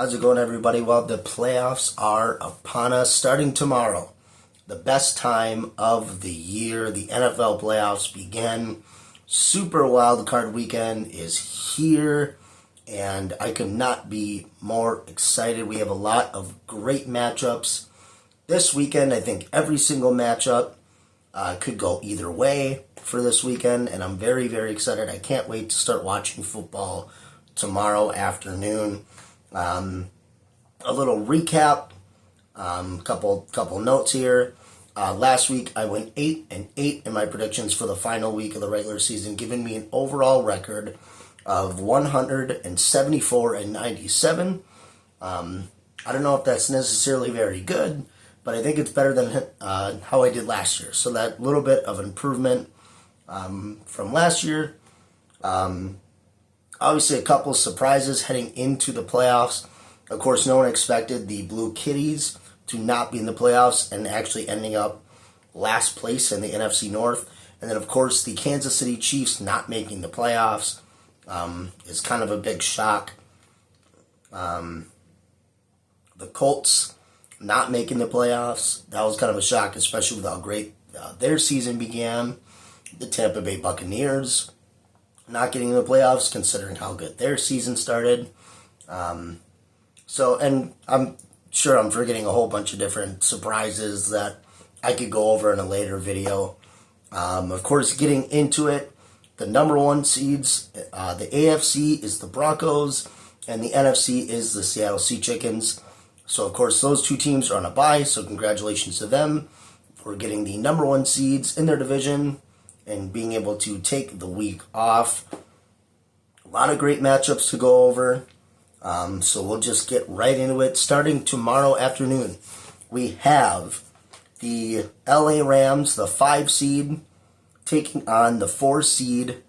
How's it going, everybody? Well, the playoffs are upon us starting tomorrow. The best time of the year. The NFL playoffs begin. Super Wild Card Weekend is here, and I could not be more excited. We have a lot of great matchups this weekend. I think every single matchup could go either way for this weekend, and I'm very, very excited. I can't wait to start watching football tomorrow afternoon. A little recap, couple notes here. Last week I went 8-8 in my predictions for the final week of the regular season, giving me an overall record of 174-97. I don't know if that's necessarily very good, but I think it's better than how I did last year. So that little bit of improvement from last year. Obviously, a couple of surprises heading into the playoffs. Of course, no one expected the Blue Kitties to not be in the playoffs and actually ending up last place in the NFC North. And then, of course, the Kansas City Chiefs not making the playoffs is kind of a big shock. The Colts not making the playoffs, that was kind of a shock, especially with how great their season began. The Tampa Bay Buccaneers not getting in the playoffs, considering how good their season started. And I'm sure I'm forgetting a whole bunch of different surprises that I could go over in a later video. Of course, getting into it, the number one seeds, the AFC is the Broncos, and the NFC is the Seattle Sea Chickens. So, of course, those two teams are on a bye, so congratulations to them for getting the number one seeds in their division and being able to take the week off. A lot of great matchups to go over. So we'll just get right into it. Starting tomorrow afternoon, we have the LA Rams, the 5 seed, taking on the 4 seed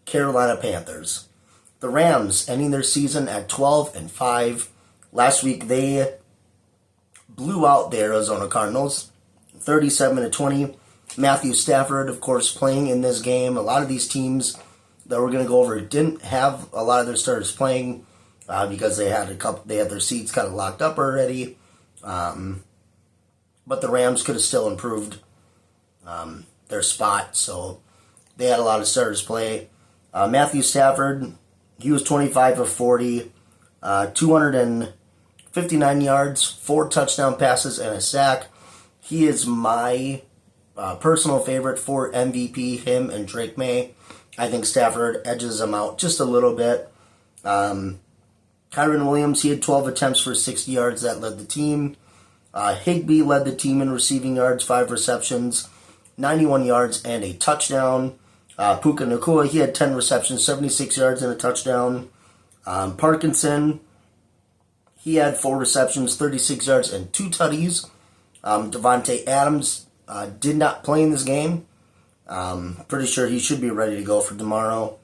Carolina Panthers. The Rams ending their season at 12-5. Last week they blew out the Arizona Cardinals, 37-20. Matthew Stafford, of course, playing in this game. A lot of these teams that we're going to go over didn't have a lot of their starters playing because they had their seats kind of locked up already. But the Rams could have still improved their spot, so they had a lot of starters play. Matthew Stafford, he was 25 of 40, 259 yards, 4 touchdown passes, and a sack. He is my personal favorite for MVP, him and Drake May. I think Stafford edges him out just a little bit. Kyron Williams, he had 12 attempts for 60 yards. That led the team. Higbee led the team in receiving yards, 5 receptions, 91 yards, and a touchdown. Puka Nacua, he had 10 receptions, 76 yards, and a touchdown. Parkinson, he had 4 receptions, 36 yards, and 2 tutties. Devontae Adams did not play in this game. Pretty sure he should be ready to go for tomorrow.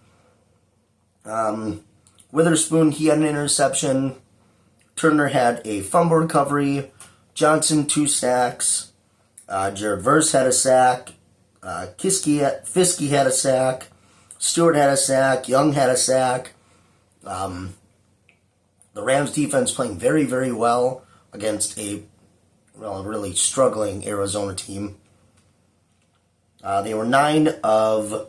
Witherspoon, he had an interception. Turner had a fumble recovery. Johnson, 2 sacks. Jared Verse had a sack. Fiske had a sack. Stewart had a sack. Young had a sack. The Rams defense playing very, very well against a really struggling Arizona team. They were 9 of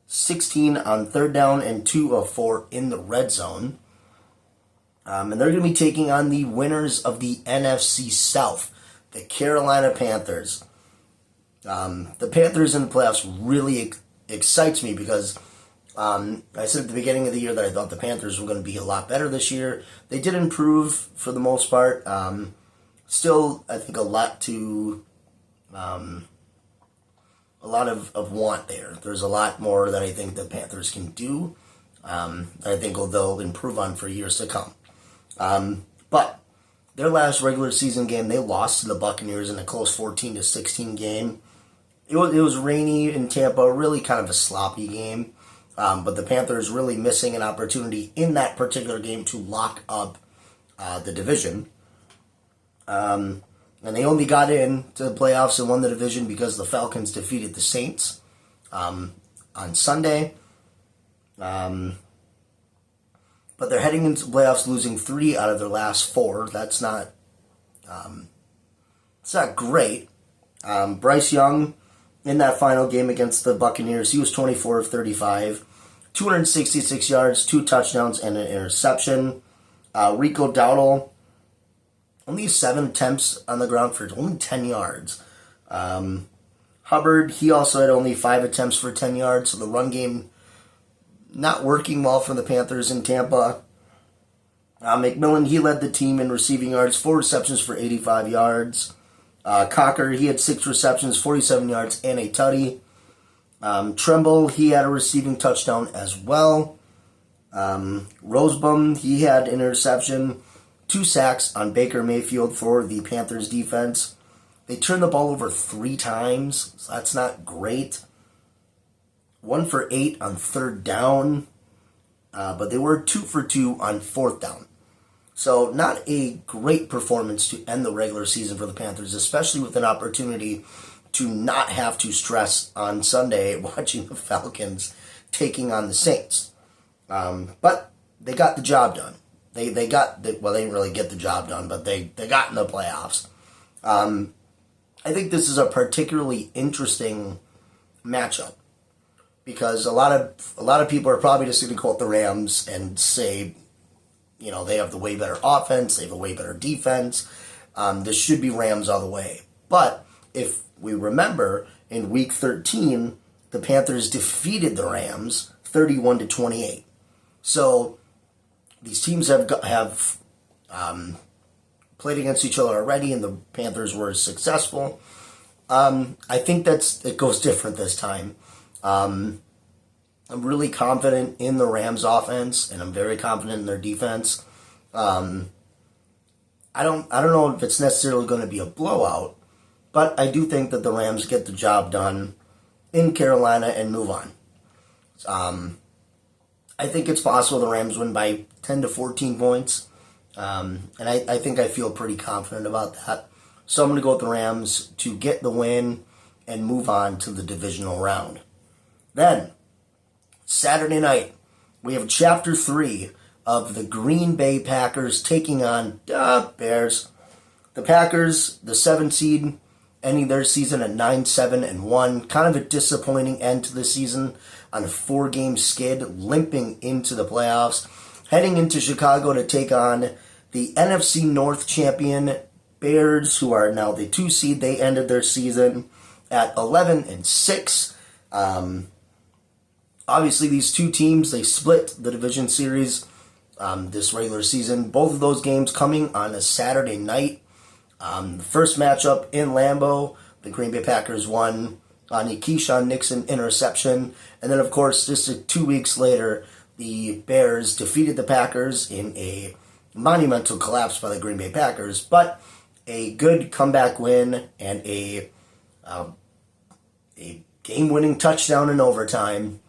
16 on third down and 2 of 4 in the red zone. And they're going to be taking on the winners of the NFC South, the Carolina Panthers. The Panthers in the playoffs really excites me because I said at the beginning of the year that I thought the Panthers were going to be a lot better this year. They did improve for the most part. Still, I think a lot of want there. There's a lot more that I think the Panthers can do. I think they'll improve on for years to come. But their last regular season game, they lost to the Buccaneers in a close 14-16 game. It was rainy in Tampa, really kind of a sloppy game. But the Panthers really missing an opportunity in that particular game to lock up the division. And they only got into the playoffs and won the division because the Falcons defeated the Saints on Sunday. But they're heading into the playoffs losing 3 out of their last 4. That's not, it's not great. Bryce Young, in that final game against the Buccaneers, he was 24 of 35, 266 yards, 2 touchdowns, and an interception. Rico Dowdle, only 7 attempts on the ground for only 10 yards. Hubbard, he also had only 5 attempts for 10 yards, so the run game not working well for the Panthers in Tampa. McMillan, he led the team in receiving yards, 4 receptions for 85 yards. Cocker, he had 6 receptions, 47 yards, and a tutty. Tremble, he had a receiving touchdown as well. Rosebum, he had an interception, 2 sacks on Baker Mayfield for the Panthers defense. They turned the ball over 3 times, so that's not great. 1 for 8 on 3rd down, but they were 2 for 2 on 4th down. So not a great performance to end the regular season for the Panthers, especially with an opportunity to not have to stress on Sunday watching the Falcons taking on the Saints. But they got the job done. They didn't really get the job done, but they got in the playoffs. I think this is a particularly interesting matchup because a lot of people are probably just going to quote the Rams and say, you know, they have the way better offense, they have a way better defense. This should be Rams all the way. But if we remember, in Week 13, the Panthers defeated the Rams 31-28. So these teams have played against each other already, and the Panthers were successful. I think it goes different this time. I'm really confident in the Rams offense, and I'm very confident in their defense. I don't know if it's necessarily going to be a blowout, but I do think that the Rams get the job done in Carolina and move on. I think it's possible the Rams win by 10 to 14 points, and I think I feel pretty confident about that. So I'm going to go with the Rams to get the win and move on to the divisional round. Then, Saturday night, we have Chapter 3 of the Green Bay Packers taking on the Bears. The Packers, the 7 seed, ending their season at 9-7-1. Kind of a disappointing end to the season on a 4-game skid, limping into the playoffs. Heading into Chicago to take on the NFC North champion Bears, who are now the 2 seed. They ended their season at 11-6. Obviously, these two teams, they split the division series this regular season. Both of those games coming on a Saturday night. The first matchup in Lambeau, the Green Bay Packers won on a Keyshawn Nixon interception. And then, of course, just 2 weeks later, the Bears defeated the Packers in a monumental collapse by the Green Bay Packers. But a good comeback win and a game-winning touchdown in overtime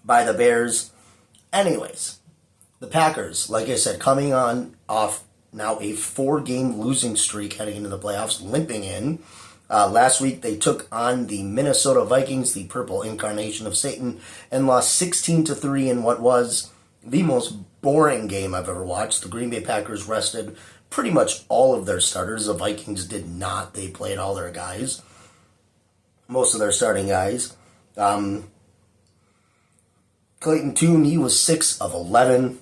by the Bears. Anyways, the Packers, like I said, coming off now a 4-game losing streak heading into the playoffs, limping in. Last week they took on the Minnesota Vikings, the purple incarnation of Satan, and lost 16-3 in what was the most boring game I've ever watched. The Green Bay Packers rested pretty much all of their starters. The Vikings did not. They played all their guys, most of their starting guys. Clayton Tune, he was 6 of 11.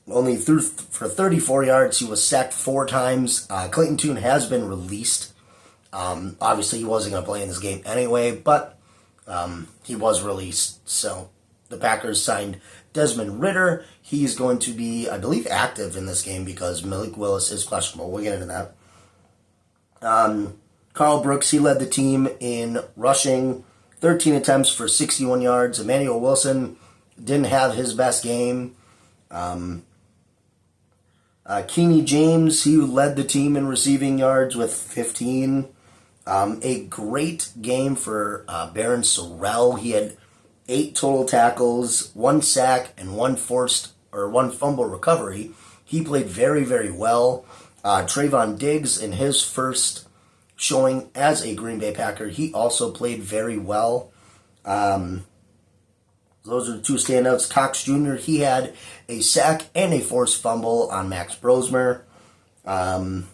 Only threw for 34 yards. He was sacked 4 times. Clayton Tune has been released. Obviously, he wasn't going to play in this game anyway, but he was released. So the Packers signed Desmond Ridder. He's going to be, I believe, active in this game because Malik Willis is questionable. We'll get into that. Carl Brooks, he led the team in rushing, 13 attempts for 61 yards. Emmanuel Wilson didn't have his best game. Keeney James, he led the team in receiving yards with 15. A great game for Baron Sorrell. He had 8 total tackles, 1 sack, and 1 fumble recovery. He played very, very well. Trayvon Diggs, in his first showing as a Green Bay Packer, he also played very well. A Those are the two standouts. Cox Jr., he had a sack and a forced fumble on Max Brosmer. And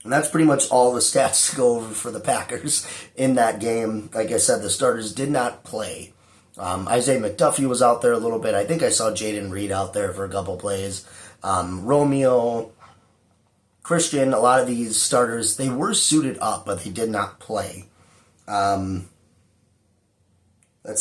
that's pretty much all the stats to go over for the Packers in that game. Like I said, the starters did not play. Isaiah McDuffie was out there a little bit. I think I saw Jaden Reed out there for a couple plays. Romeo, Christian, a lot of these starters, they were suited up, but they did not play. Let's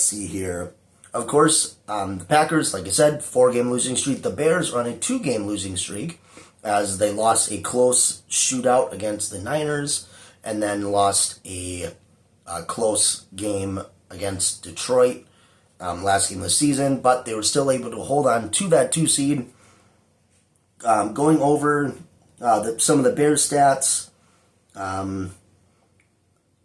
see here. Of course, the Packers, like I said, 4-game losing streak. The Bears are on a 2-game losing streak as they lost a close shootout against the Niners and then lost a close game against Detroit last game of the season. But they were still able to hold on to that 2 seed. Going over some of the Bears stats,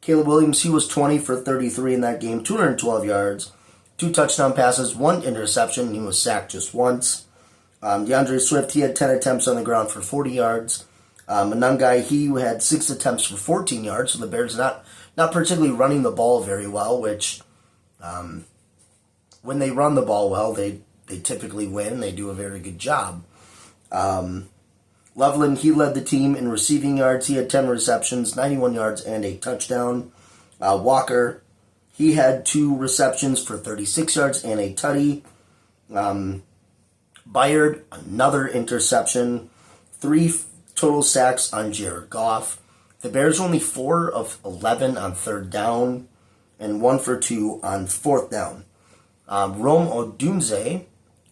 Caleb Williams, he was 20 for 33 in that game, 212 yards, 2 touchdown passes, 1 interception. He was sacked just once. DeAndre Swift, he had 10 attempts on the ground for 40 yards. Anungai, he had 6 attempts for 14 yards, so the Bears not particularly running the ball very well, which when they run the ball well, they typically win. They do a very good job. Loveland, he led the team in receiving yards. He had 10 receptions, 91 yards, and a touchdown. Walker, he had 2 receptions for 36 yards and a tutty. Byard, another interception. 3 total sacks on Jared Goff. The Bears only 4 of 11 on 3rd down and 1 for 2 on 4th down. Rome Odunze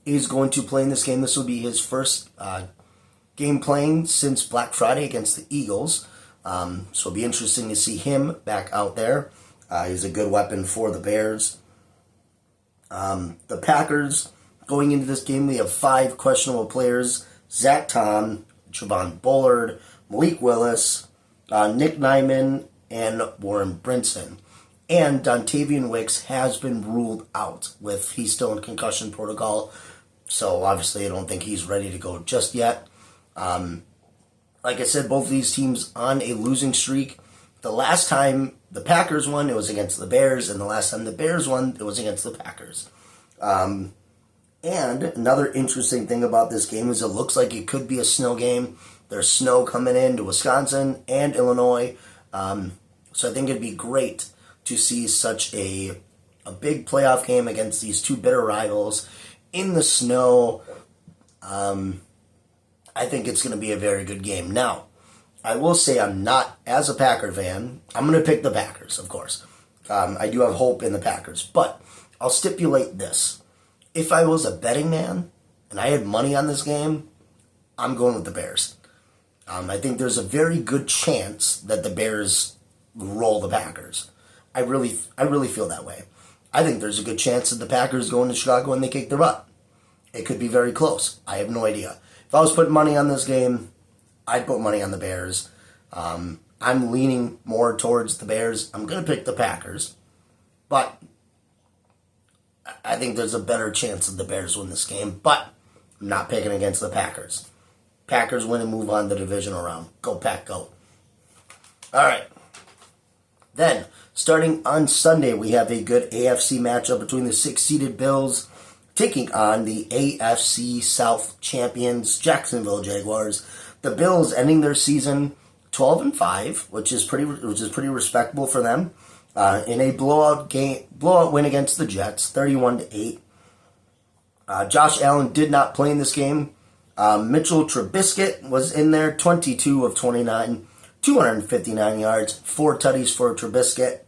is going to play in this game. This will be his first game playing since Black Friday against the Eagles. So it'll be interesting to see him back out there. He's a good weapon for the Bears. The Packers, going into this game, we have 5 questionable players. Zach Tom, Javon Bullard, Malik Willis, Nick Nyman, and Warren Brinson. And Dontavian Wicks has been ruled out he's still in concussion protocol. So obviously I don't think he's ready to go just yet. Like I said, both of these teams on a losing streak. The last time the Packers won, it was against the Bears, and the last time the Bears won, it was against the Packers. And another interesting thing about this game is it looks like it could be a snow game. There's snow coming into Wisconsin and Illinois. So I think it'd be great to see such a big playoff game against these 2 bitter rivals in the snow. I think it's going to be a very good game. Now, I will say I'm not, as a Packer fan, I'm going to pick the Packers, of course. I do have hope in the Packers, but I'll stipulate this. If I was a betting man and I had money on this game, I'm going with the Bears. I think there's a very good chance that the Bears roll the Packers. I really feel that way. I think there's a good chance that the Packers go into Chicago and they kick their butt. It could be very close. I have no idea. If I was putting money on this game, I'd put money on the Bears. I'm leaning more towards the Bears. I'm going to pick the Packers. But I think there's a better chance that the Bears win this game. But I'm not picking against the Packers. Packers win and move on the divisional round. Go Pack, go. All right. Then, starting on Sunday, we have a good AFC matchup between the 6-seeded Bills taking on the AFC South champions, Jacksonville Jaguars. The Bills ending their season 12-5, which is pretty respectable for them. In a blowout win against the Jets, 31-8. Josh Allen did not play in this game. Mitchell Trubisky was in there, 22 of 29, 259 yards, 4 tutties for Trubisky.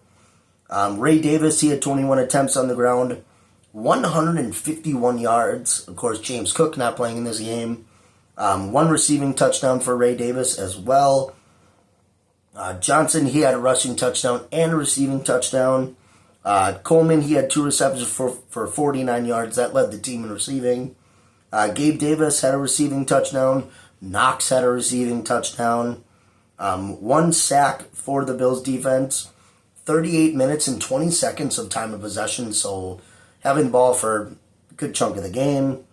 Ray Davis, he had 21 attempts on the ground, 151 yards. Of course, James Cook not playing in this game. 1 receiving touchdown for Ray Davis as well. Johnson, he had a rushing touchdown and a receiving touchdown. Coleman, he had 2 receptions for 49 yards. That led the team in receiving. Gabe Davis had a receiving touchdown. Knox had a receiving touchdown. 1 sack for the Bills defense. 38 minutes and 20 seconds of time of possession, so having the ball for a good chunk of the game.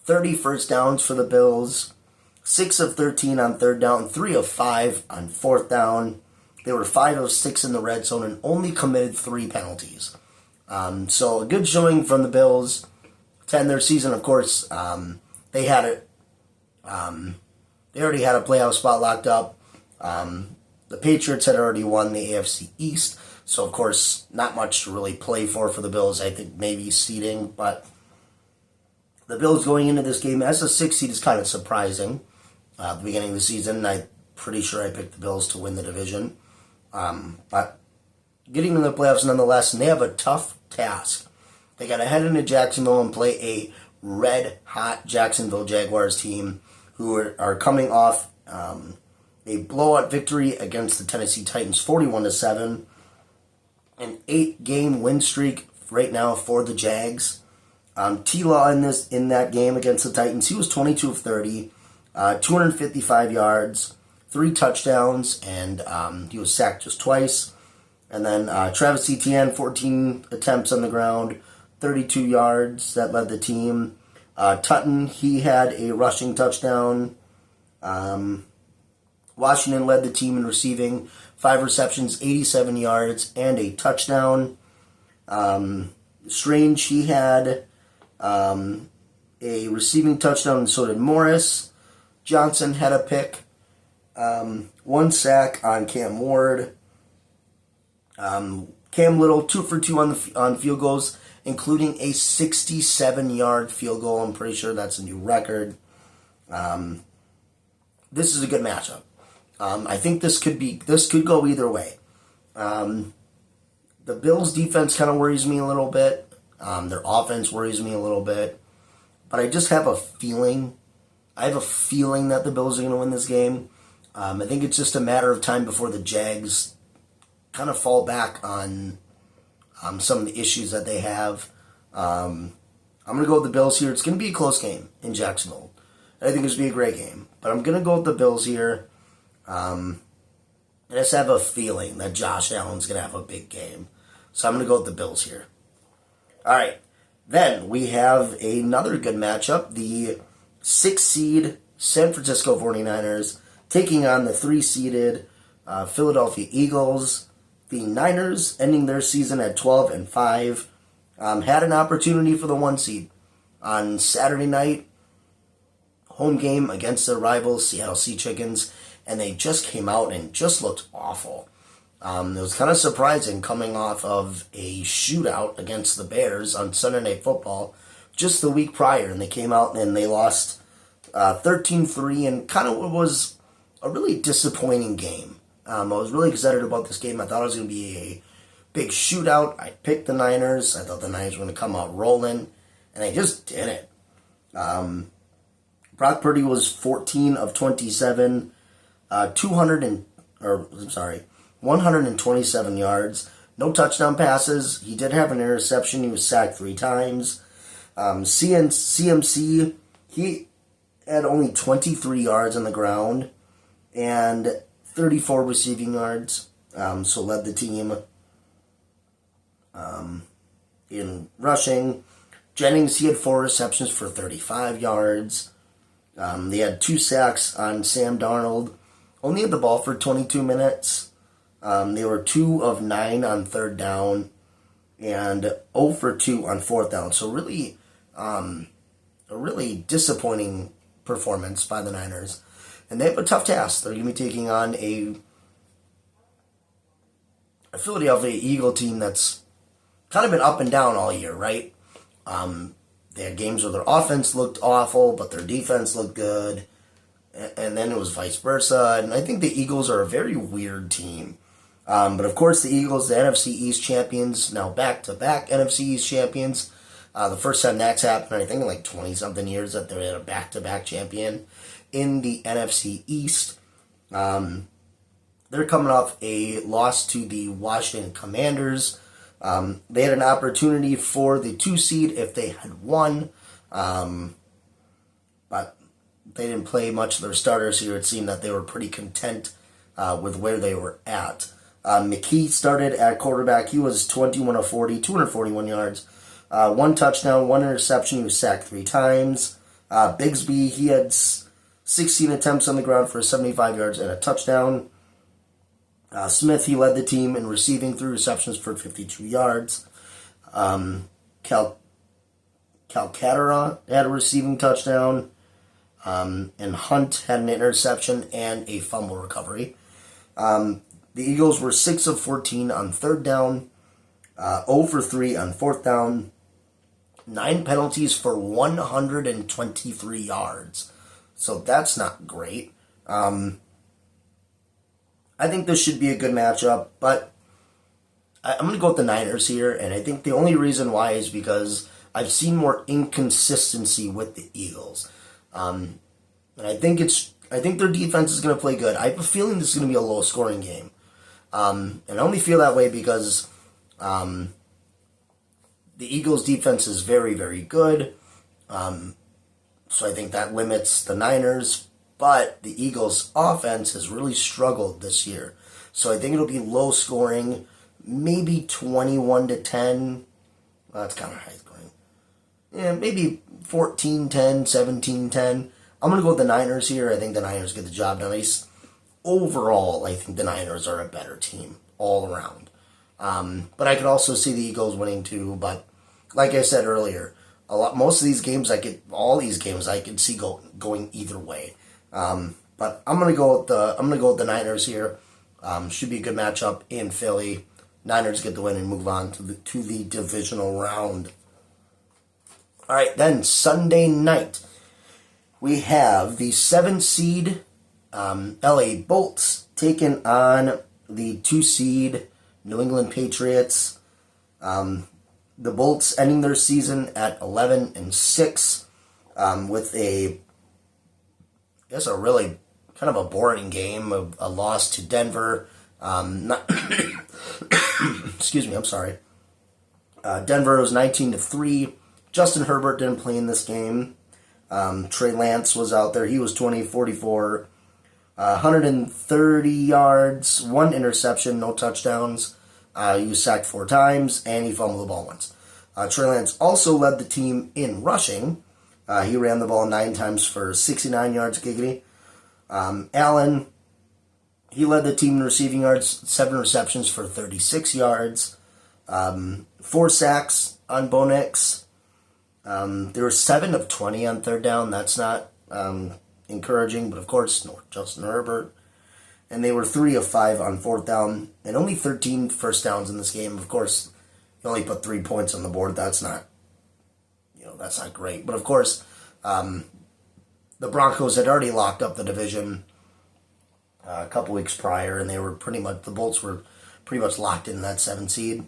30 first downs for the Bills. 6 of 13 on 3rd down, 3 of 5 on 4th down. They were 5 of 6 in the red zone and only committed 3 penalties. So a good showing from the Bills to end their season. Of course, they had it. They already had a playoff spot locked up. The Patriots had already won the AFC East, so of course not much to really play for the Bills. I think maybe seeding, but the Bills going into this game as a 6 seed is kind of surprising. At the beginning of the season, I'm pretty sure I picked the Bills to win the division. But getting to the playoffs nonetheless, and they have a tough task. They got to head into Jacksonville and play a red-hot Jacksonville Jaguars team who are coming off a blowout victory against the Tennessee Titans, 41-7. An 8-game win streak right now for the Jags. T-Law in that game against the Titans, he was 22 of 30, 255 yards, 3 touchdowns, and he was sacked just twice. And then Travis Etienne, 14 attempts on the ground, 32 yards. That led the team. Tutton, he had a rushing touchdown. Washington led the team in receiving, 5 receptions, 87 yards, and a touchdown. Strange, he had a receiving touchdown, and so did Morris. Johnson had a pick, 1 sack on Cam Ward. Cam Little, 2 for 2 on field goals, including a 67-yard field goal. I'm pretty sure that's a new record. This is a good matchup. I think this could go either way. The Bills' defense kind of worries me a little bit. Their offense worries me a little bit. But I just have a feeling. I have a feeling that the Bills are going to win this game. I think it's just a matter of time before the Jags kind of fall back on some of the issues that they have. I'm going to go with the Bills here. It's going to be a close game in Jacksonville. I think it's going to be a great game. But I'm going to go with the Bills here. I just have a feeling that Josh Allen's going to have a big game. So I'm going to go with the Bills here. All right. Then we have another good matchup. The 6-seed San Francisco 49ers taking on the 3-seeded Philadelphia Eagles. The Niners, ending their season at 12-5, had an opportunity for the 1 seed on Saturday night. Home game against their rivals, Seattle Sea Chickens, and they just came out and just looked awful. It was kind of surprising coming off of a shootout against the Bears on Sunday Night Football just the week prior, and they came out and they lost 13-3, and kind of was a really disappointing game. I was really excited about this game. I thought it was going to be a big shootout. I picked the Niners. I thought the Niners were going to come out rolling, and they just didn't. Brock Purdy was 14 of 27, 127 yards, no touchdown passes. He did have an interception. He was sacked 3 times. CMC, he had only 23 yards on the ground and 34 receiving yards, so led the team in rushing. Jennings, he had 4 receptions for 35 yards. They had 2 sacks on Sam Darnold. Only had the ball for 22 minutes. They were 2 of 9 on 3rd down and 0 for 2 on 4th down. So really, a really disappointing performance by the Niners. And they have a tough task. They're going to be taking on a Philadelphia Eagle team that's kind of been up and down all year, right? They had games where their offense looked awful, but their defense looked good. And then it was vice versa. And I think the Eagles are a very weird team. But of course, the Eagles, the NFC East champions, now back-to-back NFC East champions. The first time that's happened, I think in like 20-something years that they had a back-to-back champion in the NFC East. They're coming off a loss to the Washington Commanders. They had an opportunity for the 2 seed if they had won, but they didn't play much of their starters here. It seemed that they were pretty content with where they were at. McKee started at quarterback. He was 21 of 40, 241 yards, 1 touchdown, 1 interception. He was sacked 3 times. Bigsby, he had 16 attempts on the ground for 75 yards and a touchdown. Smith, he led the team in receiving 3 receptions for 52 yards. Cal Calcaterra had a receiving touchdown, and Hunt had an interception and a fumble recovery. The Eagles were 6 of 14 on third down, 0 for 3 on fourth down, 9 penalties for 123 yards. So that's not great. I think this should be a good matchup, but I'm going to go with the Niners here, and I think the only reason why is because I've seen more inconsistency with the Eagles. And I think their defense is going to play good. I have a feeling this is going to be a low-scoring game. And I only feel that way because the Eagles' defense is very, very good. So I think that limits the Niners. But the Eagles' offense has really struggled this year. So I think it'll be low-scoring, maybe 21-10. Well, that's kind of high scoring. Yeah, maybe 14-10, 17-10. I'm going to go with the Niners here. I think the Niners get the job done. At least overall, I think the Niners are a better team all around. But I could also see the Eagles winning too. But like I said earlier, most of these games, all these games, I could see going either way. But I'm gonna go with the Niners here. Should be a good matchup in Philly. Niners get the win and move on to the divisional round. All right, then Sunday night we have the 7 seed LA Bolts taking on the 2 seed New England Patriots. The Bolts ending their season at 11-6 with a really kind of a boring game, a loss to Denver. Excuse me, I'm sorry. Denver was 19-3. Justin Herbert didn't play in this game. Trey Lance was out there. He was 20-44. 130 yards, 1 interception, no touchdowns. He was sacked 4 times, and he fumbled the ball once. Trey Lance also led the team in rushing. He ran the ball 9 times for 69 yards, giggity. Allen, he led the team in receiving yards, 7 receptions for 36 yards. 4 sacks on Bo Nix. They were 7 of 20 on third down. That's not encouraging, but of course, no Justin Herbert. And they were 3 of 5 on fourth down, and only 13 first downs in this game. Of course, you only put 3 points on the board. That's not great. But of course, the Broncos had already locked up the division a couple weeks prior, and the Bolts were pretty much locked in that 7 seed.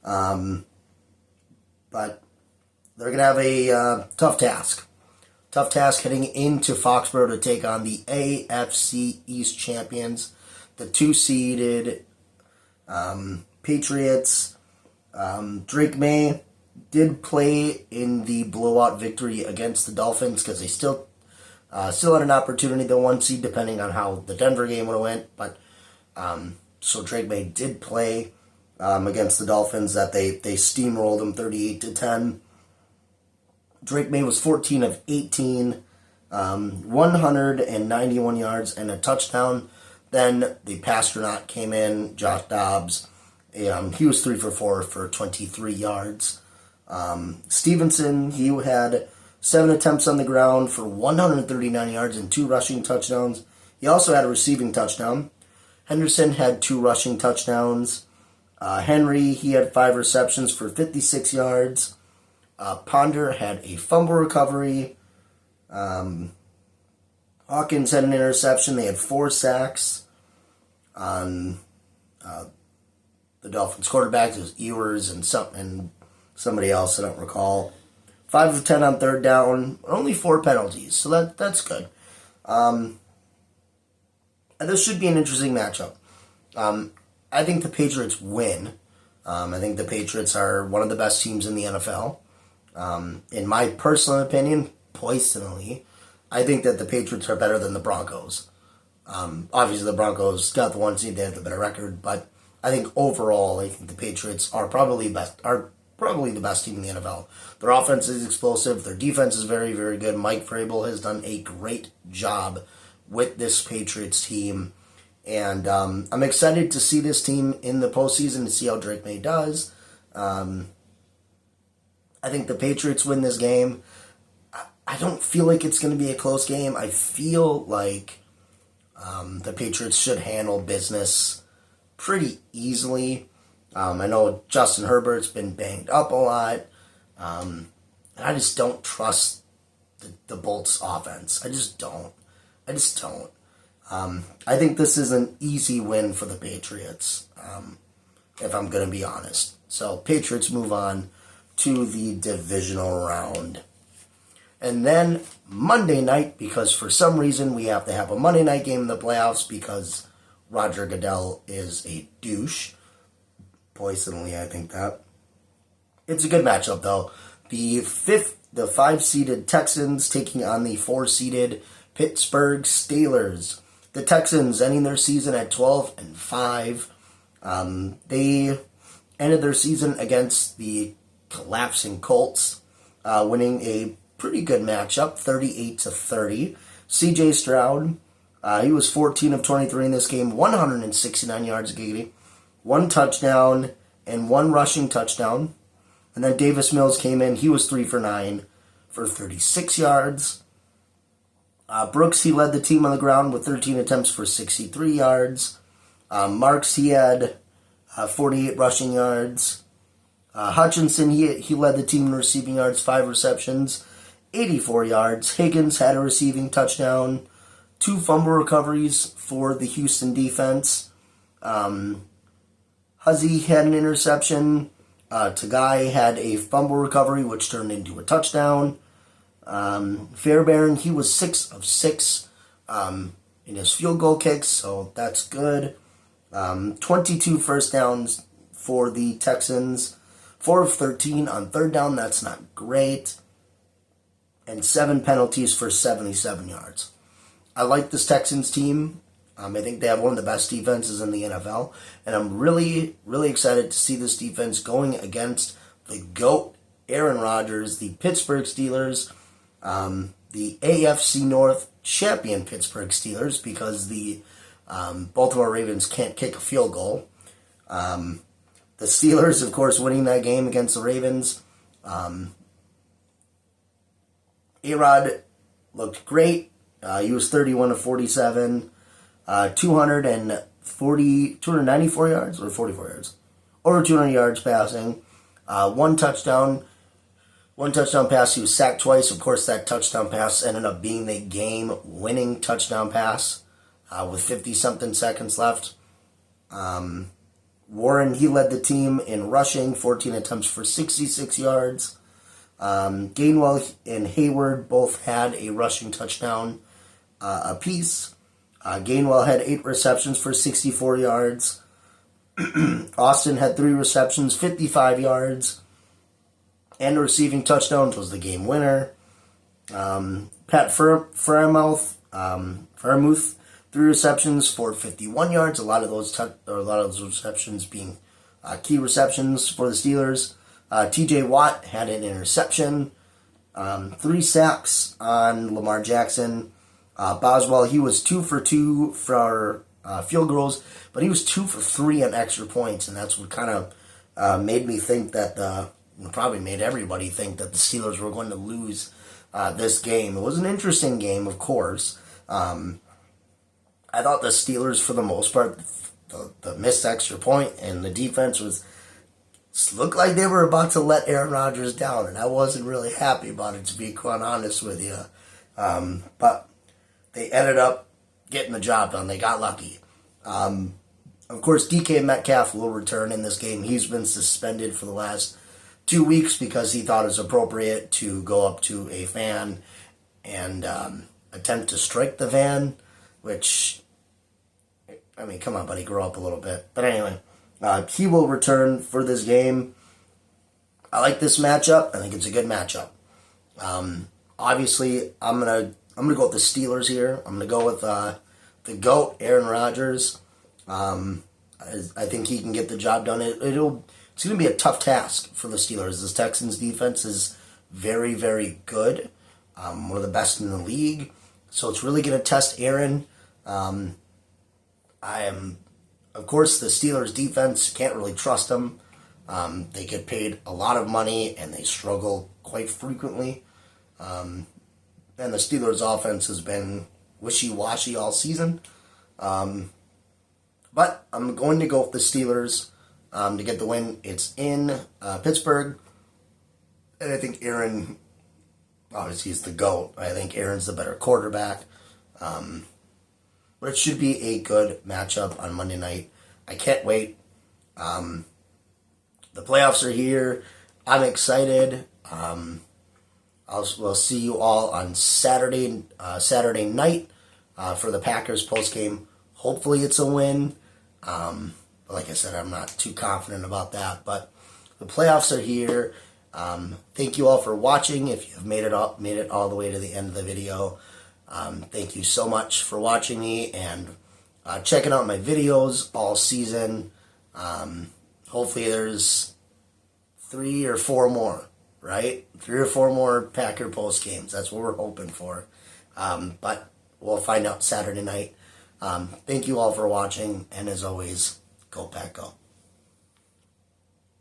But they're going to have a tough task. Tough task heading into Foxborough to take on the AFC East champions, the 2-seeded Patriots. Drake May did play in the blowout victory against the Dolphins because they still had an opportunity, the 1 seed, depending on how the Denver game would have went. But so Drake May did play against the Dolphins. That they steamrolled them 38-10. Drake May was 14 of 18, 191 yards and a touchdown. Then the Pastronaut came in, Josh Dobbs. He was 3 for 4 for 23 yards. Stevenson, he had 7 attempts on the ground for 139 yards and 2 rushing touchdowns. He also had a receiving touchdown. Henderson had 2 rushing touchdowns. Henry, he had 5 receptions for 56 yards. Ponder had a fumble recovery. Hawkins had an interception. They had 4 sacks on the Dolphins quarterbacks. It was Ewers and somebody else, I don't recall. 5 of 10 on third down. Only 4 penalties, so that's good. And this should be an interesting matchup. I think the Patriots win. I think the Patriots are one of the best teams in the NFL. In my personal opinion, I think that the Patriots are better than the Broncos. Obviously, the Broncos got the 1 seed; they have the better record. But I think overall, I think the Patriots are probably the best team in the NFL. Their offense is explosive. Their defense is very, very good. Mike Vrabel has done a great job with this Patriots team, and I'm excited to see this team in the postseason to see how Drake May does. I think the Patriots win this game. I don't feel like it's going to be a close game. I feel like the Patriots should handle business pretty easily. I know Justin Herbert's been banged up a lot. And I just don't trust the Bolts offense. I just don't. I think this is an easy win for the Patriots, if I'm going to be honest. So Patriots move on to the divisional round. And then Monday night, because for some reason we have to have a Monday night game in the playoffs because Roger Goodell is a douche. Personally, I think that. It's a good matchup, though. The 5-seeded Texans taking on the 4-seeded Pittsburgh Steelers. The Texans ending their season at 12-5. They ended their season against the collapsing Colts, winning a pretty good matchup, 38-30. C.J. Stroud, he was 14 of 23 in this game, 169 yards, giggity, 1 touchdown, and 1 rushing touchdown. And then Davis Mills came in. He was 3 for 9 for 36 yards. Brooks, he led the team on the ground with 13 attempts for 63 yards. Marks, he had 48 rushing yards. Hutchinson, he led the team in receiving yards, 5 receptions, 84 yards. Higgins had a receiving touchdown, 2 fumble recoveries for the Houston defense. Huzzy had an interception. Tagai had a fumble recovery, which turned into a touchdown. Fairbairn, he was 6 of 6 in his field goal kicks, so that's good. 22 first downs for the Texans. 4 of 13 on third down, that's not great. And 7 penalties for 77 yards. I like this Texans team. I think they have one of the best defenses in the NFL. And I'm really, really excited to see this defense going against the GOAT, Aaron Rodgers, the Pittsburgh Steelers, the AFC North champion Pittsburgh Steelers, because the Baltimore Ravens can't kick a field goal. The Steelers, of course, winning that game against the Ravens. A-Rod looked great. He was 31 of 47, 294 yards or 44 yards, over 200 yards passing, 1 touchdown. 1 touchdown pass. He was sacked twice. Of course, that touchdown pass ended up being the game-winning touchdown pass with 50-something seconds left. Warren, he led the team in rushing, 14 attempts for 66 yards. Gainwell and Hayward both had a rushing touchdown apiece. Gainwell had 8 receptions for 64 yards. Austin had 3 receptions, 55 yards. And a receiving touchdown, which was the game winner. Pat Freiermuth, 3 receptions for 51 yards. A lot of those receptions being key receptions for the Steelers. T.J. Watt had an interception. 3 sacks on Lamar Jackson. Boswell, he was 2 for 2 for field goals, but he was 2 for 3 on extra points, and that's what kind of made me think that probably made everybody think that the Steelers were going to lose this game. It was an interesting game, of course. I thought the Steelers, for the most part, the missed extra point and the defense looked like they were about to let Aaron Rodgers down, and I wasn't really happy about it, to be quite honest with you. But they ended up getting the job done. They got lucky. Of course, DK Metcalf will return in this game. He's been suspended for the last 2 weeks because he thought it was appropriate to go up to a fan and attempt to strike the van, which, I mean, come on, buddy, grow up a little bit. But anyway, he will return for this game. I like this matchup. I think it's a good matchup. Obviously, I'm gonna go with the Steelers here. I'm gonna go with the GOAT, Aaron Rodgers. I think he can get the job done. It's going to be a tough task for the Steelers. This Texans defense is very, very good. One of the best in the league. So it's really going to test Aaron. Of course, the Steelers defense, can't really trust them. They get paid a lot of money and they struggle quite frequently. And the Steelers' offense has been wishy-washy all season. But I'm going to go with the Steelers to get the win. It's in Pittsburgh. And I think Aaron, obviously, is the GOAT. I think Aaron's the better quarterback. But it should be a good matchup on Monday night. I can't wait. The playoffs are here. I'm excited. We'll see you all on Saturday night for the Packers postgame. Hopefully it's a win. Like I said, I'm not too confident about that. But the playoffs are here. Thank you all for watching. If you've made it all the way to the end of the video, thank you so much for watching me and checking out my videos all season. Hopefully there's 3 or 4 more, right? 3 or 4 more Packer post games. That's what we're hoping for. But we'll find out Saturday night. Thank you all for watching, and as always, go Pack Go.